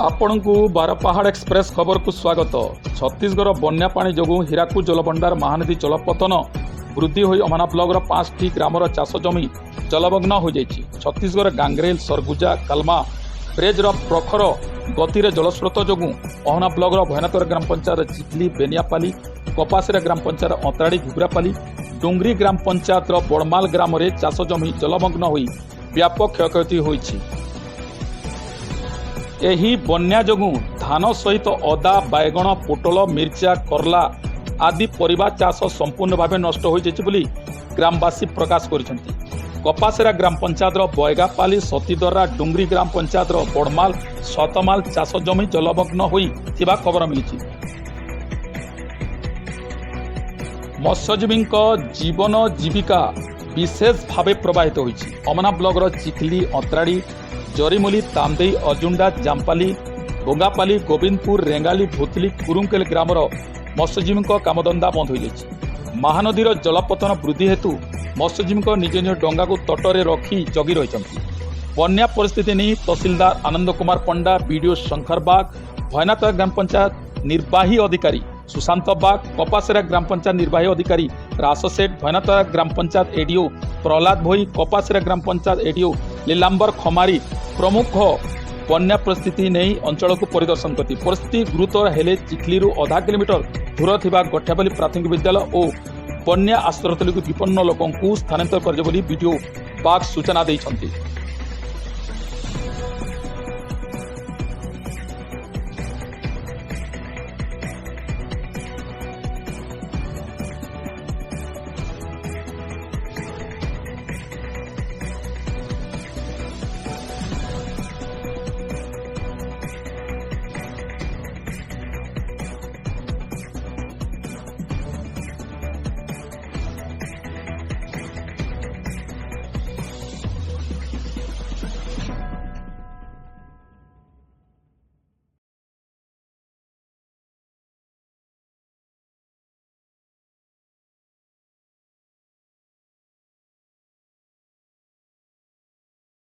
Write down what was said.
आपणकु बारपहाड़ express खबर को स्वागत। छत्तीसगढ़ बन्या पानी जोगु हीराकू जलभंडार महानदी जलपतन वृद्धि हो अमाना ब्लॉक 5टी ग्रामर चाष जमी जलमग्न हो जाइछि। छत्तीसगढ़ गांग्रेल सरगुजा कालमा ब्रेजर प्रखर गतिर जलस्रोत जोगु अहना ब्लॉक भयनातर ग्राम पंचायत चिखली बेनियापाली कपासेरा ग्राम पंचायत अंतराड़ी घुगरापाली डुंगरी ग्राम पंचायत बड़माल ग्राम में चाष जमी जलमग्न हो व्यापक क्षयक्षति होइछि। एही बन्या जोगु धान सहित अदा बैगण पोटल मिर्चा करला आदि परिबा चाष संपूर्ण भाव नष्ट हो जाइछि बोली ग्रामवासी प्रकाश करिसेंति। कपासेरा ग्राम पंचायत बयगापाली सतीदर्रा डुंगरी ग्राम पंचायत बड़माल सतमाल चाष जमी जलमग्न होई थिबा खबर मिलिछि। मत्स्यजीवी जीवन जीविका विशेष भाव प्रभावित होइछि। अमना ब्लॉक चिखली अंतराड़ी जरीमूली तामदेई अजुंडा जामपाली बोंगापाली गोविंदपुर रेंगाली भूतली कुरुंकेल ग्रामर मत्स्यजीवी कामधंदा बंद हो जाइछि। महानदीर जलपतन वृद्धि हेतु मत्स्यजीवी निज निज डंगा को तटरे रखी जगी रही। बन्या परिस्थिति नहीं तहसीलदार आनंद कुमार पंडा बीडीओ शंकर बाग भयनातर ग्राम पंचायत निर्वाही अधिकारी सुशांत बाग कपासेरा ग्राम पंचायत निर्वाही अधिकारी रास सेठ भयनातर ग्राम पंचायत एडीओ प्रहलाद भोई कपासेरा ग्राम पंचायत एडीओ लीलांबर खमारी प्रमुख बन्या परिस्थिति नहीं अंचल को परिदर्शन करती। परिस्थिति गुरुतर हेले चिखली आधा किलोमीटर दूर थिबा गठियापाली प्राथमिक विद्यालय और बन्या आश्रयस्थली को विपन्न लोकंकु स्थानांतर कर बीडीओ बाग सूचना देइछंती।